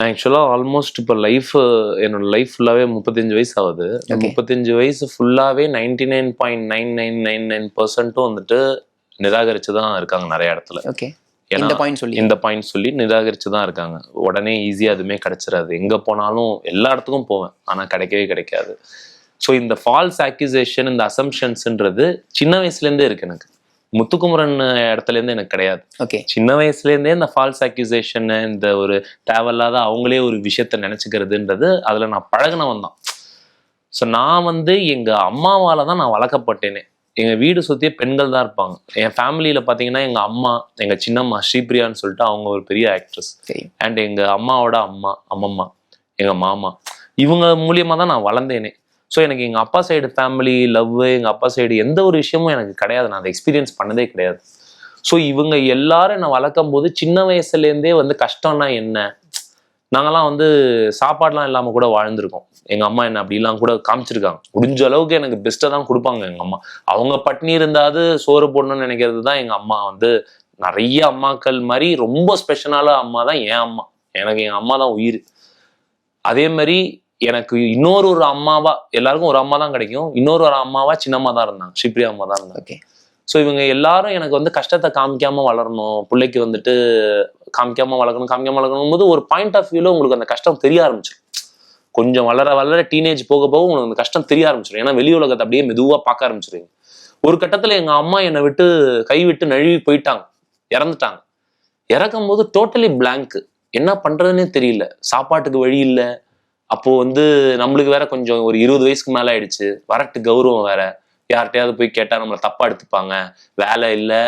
ஆக்சுவலா ஆல்மோஸ்ட் இப்போ என்னோட லைஃப் ஃபுல்லாவே 35 வயசு ஆகுது. 35 வயசு ஃபுல்லாவே 99.9999% வந்துட்டு நிராகரிச்சு தான் இருக்காங்க நிறைய இடத்துல. இந்த பாயிண்ட் சொல்லி நிராகரிச்சு தான் இருக்காங்க. உடனே ஈஸியா எதுவுமே கிடைச்சிடாது. எங்க போனாலும் எல்லா இடத்துக்கும் போவேன், ஆனா கிடைக்கவே கிடைக்காது. ஸோ இந்த ஃபால்ஸ் அக்யூசேஷன், இந்த அசம்ஷன்ஸ்ன்றது சின்ன வயசுல இருந்தே இருக்கு எனக்கு. முத்துக்குமரன் இடத்துல இருந்து எனக்கு கிடையாது. சின்ன வயசுல இருந்தே இந்த ஃபால்ஸ் அக்யூசேஷன், இந்த ஒரு தேவையில்லாத அவங்களே ஒரு விஷயத்த நினைச்சுக்கிறதுன்றது அதுல நான் பழகினவன் தான். ஸோ நான் வந்து எங்க அம்மாவால தான் நான் வளர்க்கப்பட்டேனே. எங்க வீடு சுத்தியே பெண்கள் தான் இருப்பாங்க. என் ஃபேமிலியில பாத்தீங்கன்னா எங்க அம்மா, எங்க சின்னம்மா ஸ்ரீபிரியான்னு சொல்லிட்டு அவங்க ஒரு பெரிய ஆக்ட்ரஸ். அண்ட் எங்க அம்மாவோட அம்மம்மா, எங்க மாமா, இவங்க மூலியமா தான் நான் வளர்ந்தேனே. ஸோ எனக்கு எங்கள் அப்பா சைடு ஃபேமிலி லவ், எங்கள் அப்பா சைடு எந்த ஒரு விஷயமும் எனக்கு கிடையாது. நான் அதை எக்ஸ்பீரியன்ஸ் பண்ணதே கிடையாது. ஸோ இவங்க எல்லாரும் என்னை வளர்க்கும் போது சின்ன வயசுலேருந்தே வந்து கஷ்டம்னா என்ன, நாங்கள்லாம் வந்து சாப்பாடுலாம் இல்லாமல் கூட வாழ்ந்துருக்கோம். எங்கள் அம்மா என்ன அப்படிலாம் கூட காமிச்சிருக்காங்க. முடிஞ்ச அளவுக்கு எனக்கு பெஸ்ட்டாக தான் கொடுப்பாங்க எங்கள் அம்மா. அவங்க பட்னி இருந்தாவது சோறு போடணும்னு நினைக்கிறது தான் எங்கள் அம்மா. வந்து நிறைய அம்மாக்கள் மாதிரி ரொம்ப ஸ்பெஷலான அம்மா தான் என் அம்மா. எனக்கு எங்கள் அம்மா தான் உயிர். அதே மாதிரி எனக்கு இன்னொரு அம்மாவா, எல்லாருக்கும் ஒரு அம்மா தான் கிடைக்கும், இன்னொரு அம்மாவா சின்னம்மா தான் இருந்தாங்க, ஸ்ரீபிரியா அம்மா தான் இருந்தாங்க. ஸோ இவங்க எல்லாரும் எனக்கு வந்து கஷ்டத்தை காமிக்காம வளரணும், பிள்ளைக்கு வந்துட்டு காமிக்காம வளர்க்கணும் போது ஒரு பாயிண்ட் ஆஃப் வியூல உங்களுக்கு அந்த கஷ்டம் தெரிய ஆரம்பிச்சிடும். கொஞ்சம் வளர டீனேஜ் போக உங்களுக்கு அந்த கஷ்டம் தெரிய ஆரம்பிச்சிடும். ஏன்னா வெளி உலகத்தை அப்படியே மெதுவா பார்க்க ஆரம்பிச்சிருவீங்க. ஒரு கட்டத்துல எங்க அம்மா என்னை விட்டு கைவிட்டு நழுவி போயிட்டாங்க, இறந்துட்டாங்க. இறக்கும் போது டோட்டலி பிளாங்க், என்ன பண்றதுன்னே தெரியல. சாப்பாட்டுக்கு வழி இல்லை. அப்போ வந்து நம்மளுக்கு வேற கொஞ்சம் ஒரு 20 வயசுக்கு மேல ஆயிடுச்சு, வரட்டு கௌரவம் வேற. யார்கிட்டயாவது போய் கேட்டா நம்மளை தப்பா எடுத்துப்பாங்க. வேலை இல்லை,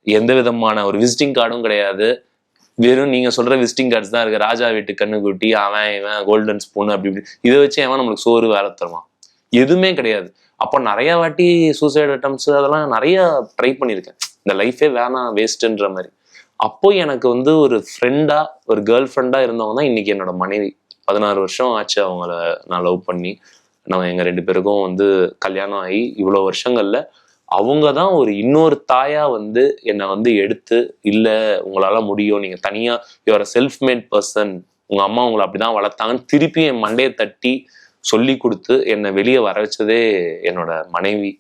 எந்த விதமான ஒரு விசிட்டிங் கார்டும் கிடையாது. வெறும் நீங்க சொல்ற விசிட்டிங் கார்ட்ஸ் தான் இருக்கு. ராஜா வீட்டு கண்ணுக்குட்டி, அவன் இவன் கோல்டன் ஸ்பூன் அப்படி இப்படி, இதை வச்சு அவன் நம்மளுக்கு சோறு வேலை தருவான். எதுவுமே கிடையாது. அப்போ நிறைய வாட்டி சூசைட் அட்டம்ஸ் அதெல்லாம் நிறைய ட்ரை பண்ணியிருக்கேன். இந்த லைஃபே வேணாம், வேஸ்ட்ன்ற மாதிரி. அப்போ எனக்கு வந்து ஒரு ஃப்ரெண்டா, ஒரு கேர்ள் ஃப்ரெண்டா இருந்தவங்க தான் இன்னைக்கு என்னோட மனைவி. 16 வருஷம் ஆச்சு அவங்கள நான் லவ் பண்ணி. நம்ம எங்க 2 பேருக்கும் வந்து கல்யாணம் ஆகி இவ்வளவு வருஷங்கள்ல அவங்க தான் ஒரு இன்னொரு தாயா வந்து என்னை வந்து எடுத்து, இல்ல உங்களால முடியும், நீங்க தனியா யுவர் செல்ஃப் மேட் பர்சன், உங்க அம்மா உங்களை அப்படிதான் வளர்த்தாங்கன்னு திருப்பி என் மண்டையை தட்டி சொல்லி கொடுத்து என்னை வெளியே வர வச்சதே என்னோட மனைவி.